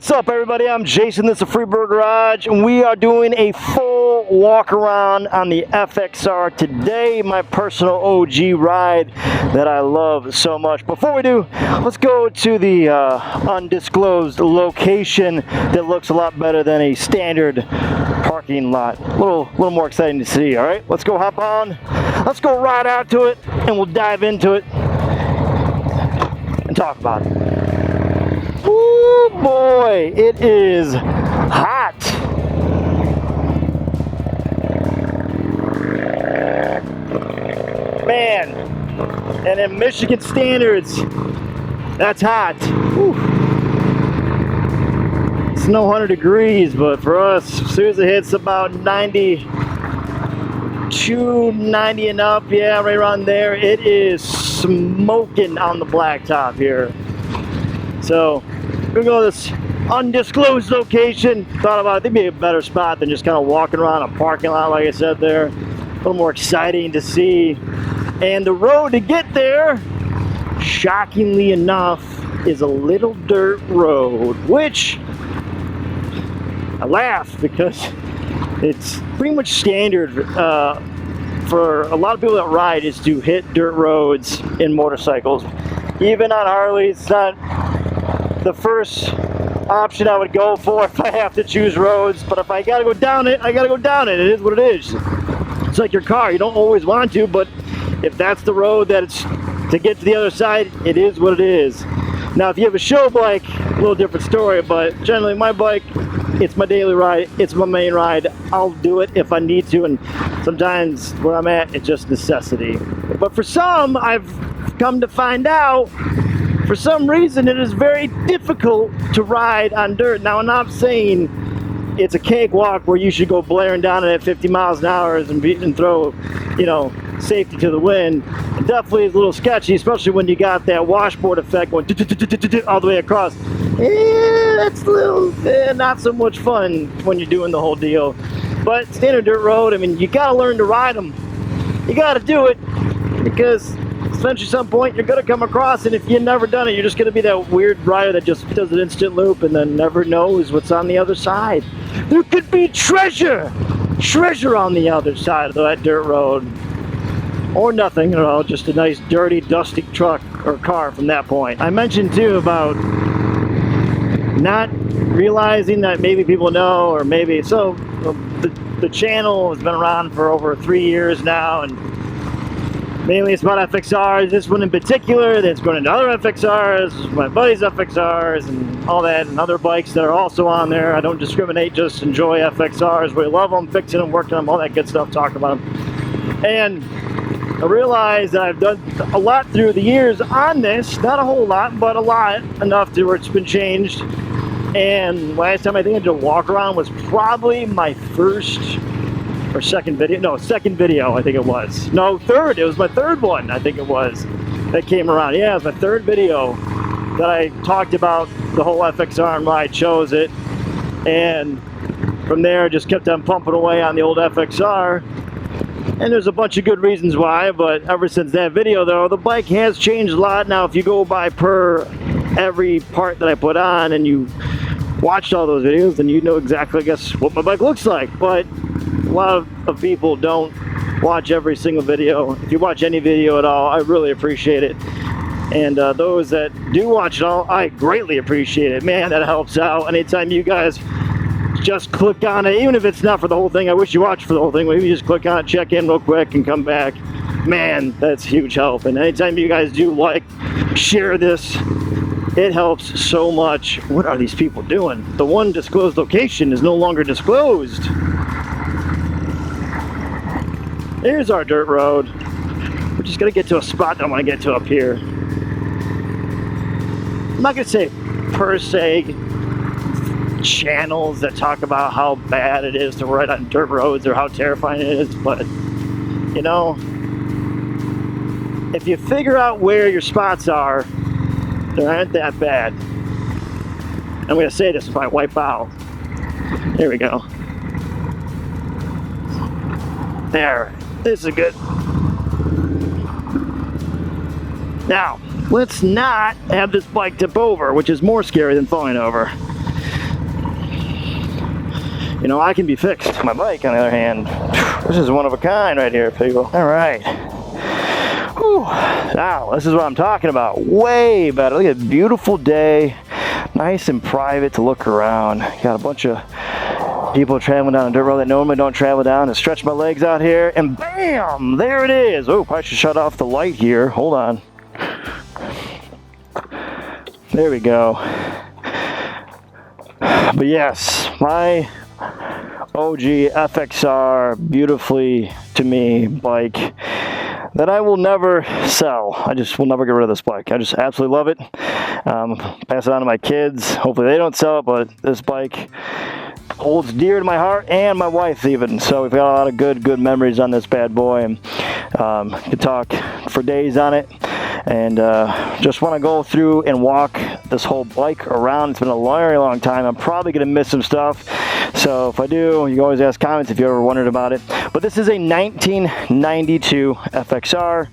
What's up, everybody? I'm Jason. This is Freebird Garage, and we are doing a full walk around on the FXR today, my personal OG ride that I love so much. Before we do, let's go to the undisclosed location that looks a lot better than a standard parking lot. A little more exciting to see. All right, let's go hop on. Let's go right out to it, and we'll dive into it and talk about it. Ooh, boy, it is hot. Man, and in Michigan standards, that's hot. Whew. It's no 100 degrees, but for us, as soon as it hits about 92, 90 and up, yeah, right around there, it is smoking on the blacktop here. So, we're going to go to this undisclosed location. Thought about it, it'd be a better spot than just kind of walking around a parking lot, like I said there. A little more exciting to see. And the road to get there, shockingly enough, is a little dirt road, which I laugh because it's pretty much standard for a lot of people that ride is to hit dirt roads in motorcycles. Even on Harleys, it's not the first option I would go for if I have to choose roads, but if I gotta go down it, I gotta go down it. It is what it is. It's like your car, you don't always want to, but if that's the road that it's to get to the other side, it is what it is. Now if you have a show bike, a little different story, but generally my bike, it's my daily ride, it's my main ride. I'll do it if I need to, and sometimes where I'm at, it's just necessity. But for some, I've come to find out, for some reason, it is very difficult to ride on dirt. Now, I'm not saying it's a cakewalk where you should go blaring down it at 50 miles an hour and throw, you know, safety to the wind. It definitely is a little sketchy, especially when you got that washboard effect going all the way across. Yeah, that's a little not so much fun when you're doing the whole deal. But standard dirt road, I mean, you got to learn to ride them. You got to do it because eventually some point you're going to come across, and if you've never done it, you're just going to be that weird rider that just does an instant loop and then never knows what's on the other side. There could be treasure on the other side of that dirt road, or nothing, you know, just a nice dirty dusty truck or car from that point. I mentioned too about not realizing that maybe people know, or maybe so the channel has been around for over 3 years now, and mainly it's about FXRs, this one in particular, that's going into other FXRs, my buddy's FXRs, and all that, and other bikes that are also on there. I don't discriminate, just enjoy FXRs. We love them, fixing them, working them, all that good stuff, talk about them. And I realized that I've done a lot through the years on this, not a whole lot, but a lot, enough to where it's been changed. And last time I think I did a walk around was probably my first or second video, no, second video I think it was. No, third, it was my third one I think it was that came around. Yeah, it was my third video that I talked about the whole FXR and why I chose it. And from there, just kept on pumping away on the old FXR. And there's a bunch of good reasons why, but ever since that video though, the bike has changed a lot. Now if you go by per every part that I put on and you watched all those videos, then you know exactly, I guess, what my bike looks like. But a lot of people don't watch every single video. If you watch any video at all, I really appreciate it. And those that do watch it all, I greatly appreciate it. Man, that helps out. Anytime you guys just click on it, even if it's not for the whole thing, I wish you watched for the whole thing, maybe you just click on it, check in real quick, and come back. Man, that's huge help. And anytime you guys do like, share this, it helps so much. What are these people doing? The one disclosed location is no longer disclosed. Here's our dirt road. We're just gonna get to a spot that I want to get to up here. I'm not gonna say per se channels that talk about how bad it is to ride on dirt roads or how terrifying it is, but you know, if you figure out where your spots are, they aren't that bad. I'm gonna say this if I wipe out. There we go. There. This is good. Now, let's not have this bike tip over, which is more scary than falling over. You know, I can be fixed. My bike, on the other hand, this is one of a kind right here, people. All right. Whew. Now, this is what I'm talking about. Way better. Look at a beautiful day. Nice and private to look around. Got a bunch of people traveling down a dirt road that normally don't travel down, and stretch my legs out here, and bam! There it is. Oh, I should shut off the light here. Hold on. There we go. But yes, my OG FXR, beautifully to me bike that I will never sell. I just will never get rid of this bike. I just absolutely love it. Pass it on to my kids. Hopefully they don't sell it, but this bike holds dear to my heart and my wife even. So we've got a lot of good memories on this bad boy, and could talk for days on it. And just want to go through and walk this whole bike around. It's been a very long time. I'm probably going to miss some stuff. So if I do, you can always ask comments if you ever wondered about it. But this is a 1992 FXR.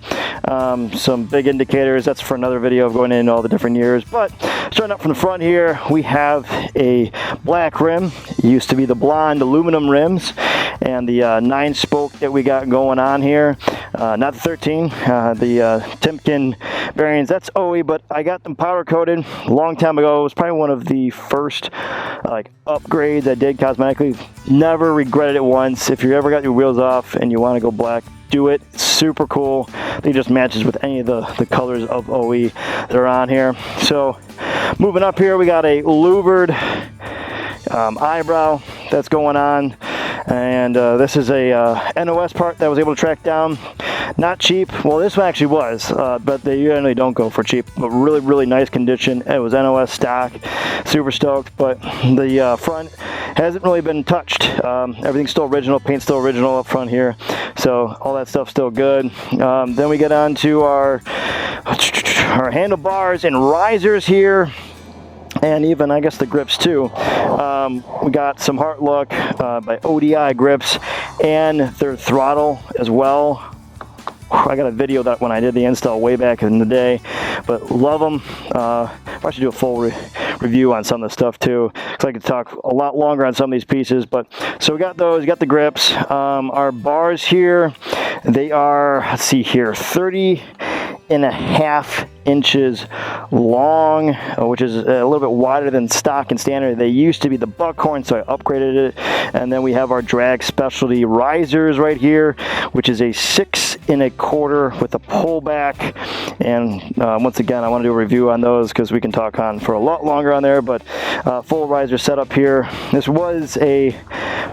Some big indicators. That's for another video of going into all the different years. But starting up from the front here, we have a black rim. It used to be the blonde aluminum rims. And the 9-spoke that we got going on here. Not the 13, the Timken bearings. That's OE, but I got them powder coated a long time ago. It was probably one of the first like upgrades I did cosmetically. Never regretted it once. If you ever got your wheels off and you want to go black, do it. Super cool. I think it just matches with any of the colors of OE that are on here. So moving up here, we got a louvered eyebrow that's going on. And this is a NOS part that I was able to track down. Not cheap. Well, this one actually was, but they usually don't go for cheap. But really nice condition. It was NOS stock. Super stoked. But the front hasn't really been touched. Everything's still original. Paint's still original up front here. So all that stuff's still good. Then we get on to our handlebars and risers here. And even, I guess, the grips too. We got some Heart Look by ODI grips and their throttle as well. I got a video that when I did the install way back in the day, but love them. I should do a full review on some of the stuff too, because I could talk a lot longer on some of these pieces. But so we got those, we got the grips. Our bars here, they are, let's see here, 30.5 inches long, which is a little bit wider than stock and standard. They used to be the buckhorn, so I upgraded it. And then we have our drag specialty risers right here, which is a 6 1/4 with a pullback. And once again, I want to do a review on those because we can talk on for a lot longer on there. But full riser setup here. This was a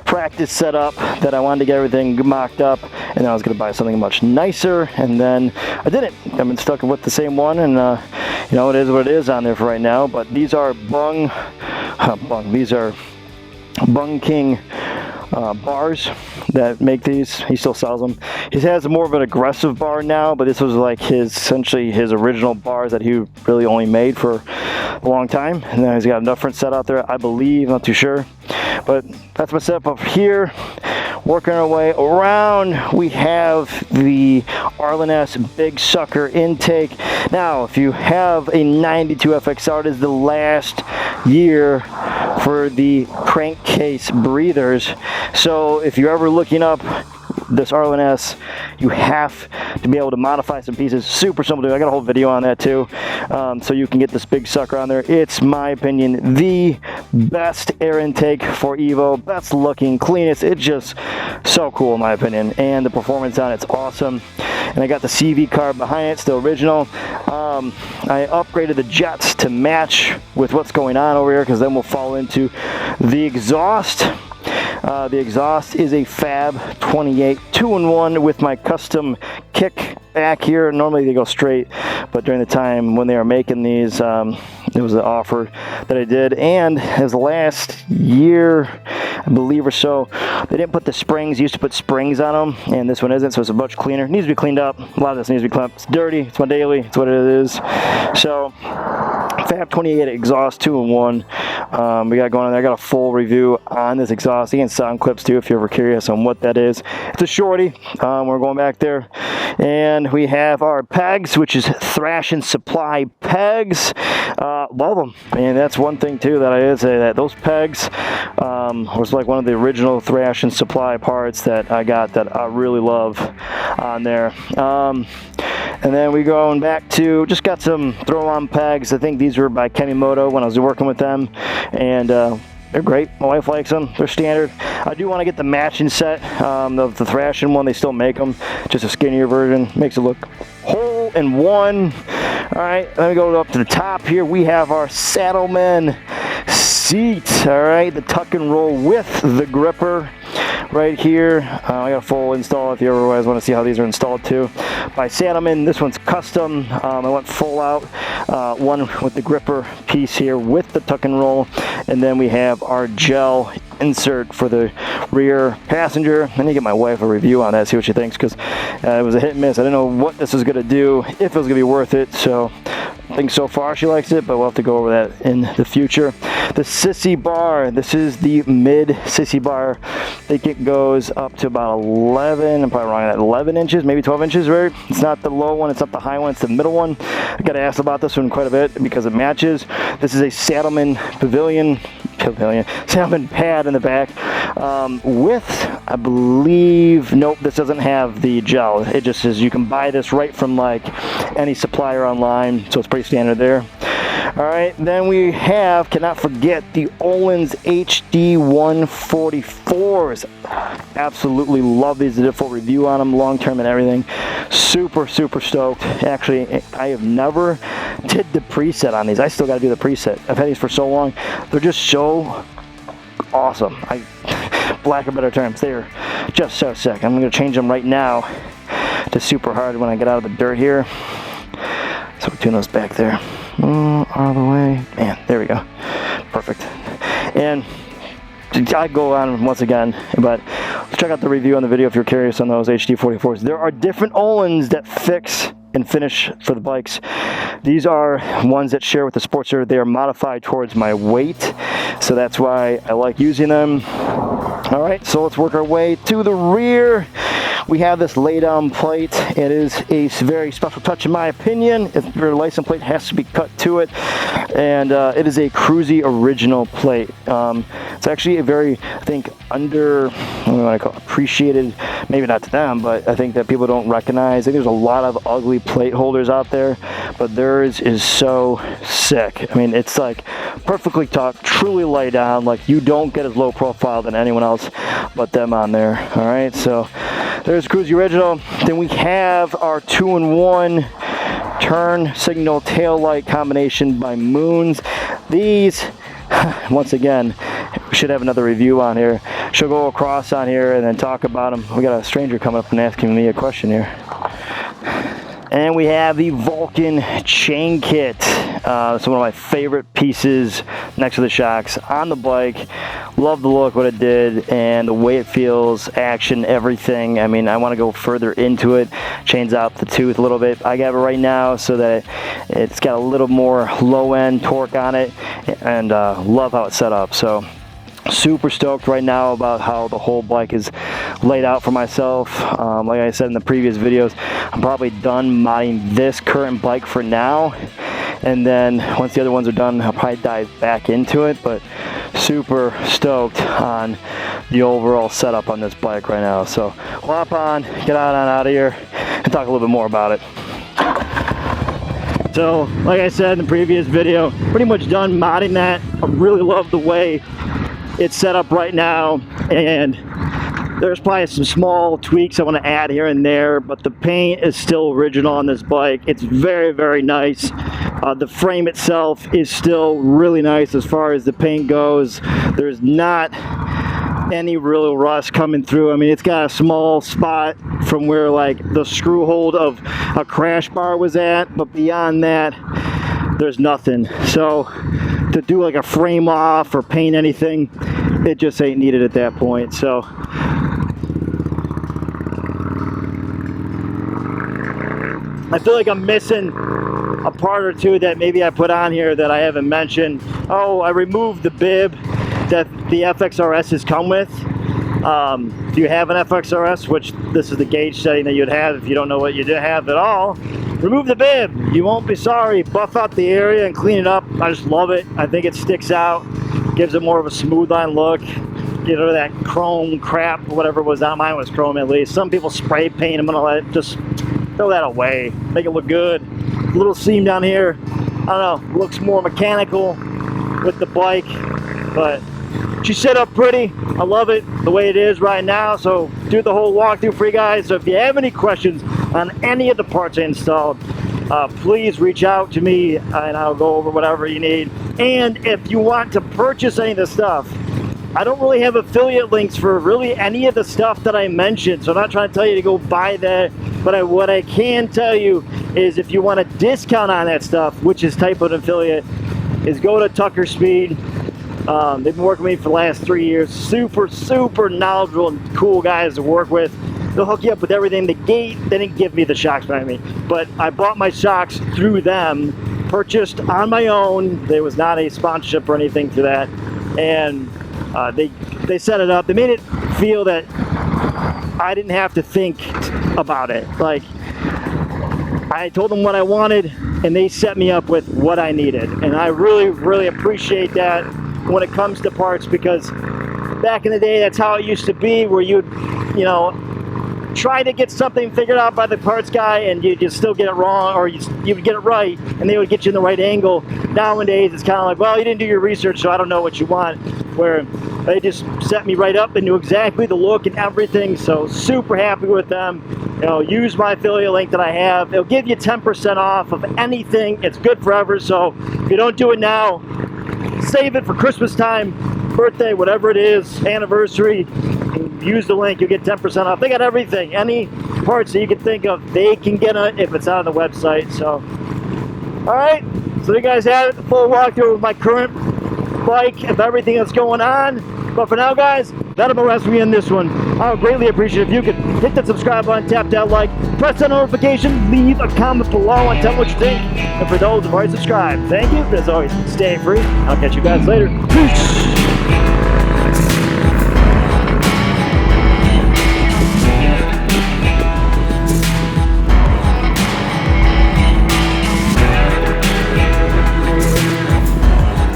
practice setup that I wanted to get everything mocked up, and then I was going to buy something much nicer, and then I didn't. I've been stuck with the same one, and you know, it is what it is on there for right now. But these are these are Bung King bars that make these. He still sells them. He has more of an aggressive bar now, but this was like essentially his original bars that he really only made for a long time. And then he's got a different set out there, I believe, not too sure. But that's my setup up here. Working our way around, we have the Arlen S Big Sucker intake. Now, if you have a 92 FXR, it is the last year for the crankcase breathers. So if you're ever looking up this Arlen S, you have to be able to modify some pieces. Super simple to do. I got a whole video on that too. So you can get this big sucker on there. It's, my opinion, the best air intake for Evo. Best looking, cleanest. It's just so cool in my opinion. And the performance on it's awesome. And I got the CV card behind it, still original. I upgraded the jets to match with what's going on over here, because then we'll fall into the exhaust. The exhaust is a Fab 28 2-in-1 with my custom kick back here. Normally they go straight, but during the time when they were making these, it was an offer that I did. And as last year, I believe or so, they didn't put the springs. Used to put springs on them, and this one isn't, so it's a much cleaner. It needs to be cleaned up. A lot of this needs to be cleaned up. It's dirty. It's my daily. It's what it is. So Fab 28 exhaust 2-in-1. We got going on there. I got a full review on this exhaust. You can sound clips too if you're ever curious on what that is. It's a shorty. We're going back there. And we have our pegs, which is Thrash and Supply pegs. Love them. And that's one thing too that I did say, that those pegs, was like one of the original Thrash and Supply parts that I got that I really love on there. And then we going back to, just got some throw-on pegs. I think these were by Kemimoto when I was working with them, and they're great. My wife likes them. They're standard. I do want to get the matching set of the Thrashing one. They still make them, just a skinnier version. Makes it look whole in one. All right, let me go up to the top here. We have our Saddlemen seat. All right, the tuck and roll with the gripper right here. I got a full install if you ever guys want to see how these are installed too. By Saddlemen, this one's custom. I went full out, one with the gripper piece here with the tuck and roll, and then we have our gel insert for the rear passenger. I need to get my wife a review on that, see what she thinks, because it was a hit and miss. I didn't know what this was going to do, if it was going to be worth it, so I think so far she likes it, but we'll have to go over that in the future. The sissy bar, this is the mid sissy bar. I think it goes up to about 11, I'm probably wrong on that, 11 inches, maybe 12 inches, right? It's not the low one, it's not the high one, it's the middle one. I got asked about this one quite a bit because it matches. This is a Saddlemen Saddlemen pad in the back with, I believe, nope, this doesn't have the gel. It just says you can buy this right from like any supplier online, so it's pretty standard there. All right, then we have, cannot forget, the Öhlins HD 144s. Absolutely love these. I did a full review on them, long term and everything. Super, super stoked. Actually, I have never did the preset on these. I still got to do the preset. I've had these for so long. They're just so awesome. Lack of better terms, they're just so sick. I'm going to change them right now to super hard when I get out of the dirt here. So we tune those back there. All the way. Man, there we go. Perfect. And I go on once again, but check out the review on the video if you're curious on those HD 44s. There are different Öhlins that fix and finish for the bikes. These are ones that share with the Sportster. They are modified towards my weight, so that's why I like using them. All right, so let's work our way to the rear. We have this lay down plate. It is a very special touch in my opinion. Your license plate has to be cut to it, and it is a Cruzy original plate. It's actually a very, I think, appreciated, maybe not to them, but I think that people don't recognize. I think there's a lot of ugly plate holders out there, but theirs is so sick. I mean, it's like perfectly tucked, truly lay down, like you don't get as low profile than anyone else but them on there. All right, so there's Cruzy original. Then we have our 2-in-1 turn signal tail light combination by Moons. These, once again, we should have another review on here. She'll go across on here and then talk about them. We got a stranger coming up and asking me a question here. And we have the Vulcan chain kit. It's one of my favorite pieces next to the shocks on the bike. Love the look, what it did, and the way it feels, action, everything. I mean, I want to go further into it, change out the tooth a little bit. I got it right now so that it's got a little more low-end torque on it, and love how it's set up. So super stoked right now about how the whole bike is laid out for myself. Like I said in the previous videos, I'm probably done modding this current bike for now, and then once the other ones are done, I'll probably dive back into it. But super stoked on the overall setup on this bike right now. So we'll hop on, get out of here, and talk a little bit more about it. So like I said in the previous video, pretty much done modding that. I really love the way it's set up right now, and there's probably some small tweaks I want to add here and there, but the paint is still original on this bike. It's very, very nice. The frame itself is still really nice as far as the paint goes. There's not any real rust coming through. I mean, it's got a small spot from where like the screw hold of a crash bar was at, but beyond that, there's nothing. So to do like a frame off or paint anything, it just ain't needed at that point. So I feel like I'm missing a part or two that maybe I put on here that I haven't mentioned. Oh, I removed the bib that the FXRSs come with. If you have an FXRS, which this is the gauge setting that you'd have if you don't know what you have at all, remove the bib. You won't be sorry. Buff out the area and clean it up. I just love it. I think it sticks out, gives it more of a smooth line look. get rid of that chrome crap, whatever was on mine was chrome at least. Some people spray paint them and all that. Just throw that away, make it look good. Little seam down here, I don't know, looks more mechanical with the bike, but she's set up pretty. I love it the way it is right now. So do the whole walkthrough for you guys. So if you have any questions on any of the parts I installed, please reach out to me and I'll go over whatever you need. And if you want to purchase any of the stuff, I don't really have affiliate links for really any of the stuff that I mentioned, so I'm not trying to tell you to go buy that, but what I can tell you is if you want a discount on that stuff, which is type of an affiliate, is go to Tucker Speed. They've been working with me for the last 3 years. Super knowledgeable and cool guys to work with. They'll hook you up with everything. The gate, they didn't give me the shocks by me, but I bought my shocks through them, purchased on my own. There was not a sponsorship or anything for that, and they set it up. They made it feel that I didn't have to think about it. Like, I told them what I wanted and they set me up with what I needed, and I really appreciate that when it comes to parts, because back in the day that's how it used to be, where you'd, you know, try to get something figured out by the parts guy and you just still get it wrong, or you would get it right and they would get you in the right angle. Nowadays it's kind of like, well, you didn't do your research, so I don't know what you want, where they just set me right up and knew exactly the look and everything. So super happy with them. You know, use my affiliate link that I have. It'll give you 10% off of anything. It's good forever, so if you don't do it now, save it for Christmas time, birthday, whatever it is, anniversary. Use the link, you'll get 10% off. They got everything, any parts that you can think of, they can get it if it's on the website. So, all right, so you guys have it, the full walkthrough of my current bike, of everything that's going on. But for now, guys, that'll be the rest of me in this one. I would greatly appreciate it if you could hit that subscribe button, tap that like, press that notification, leave a comment below and tell me what you think. And for those who've already subscribed, thank you. As always, stay free. I'll catch you guys later. Peace.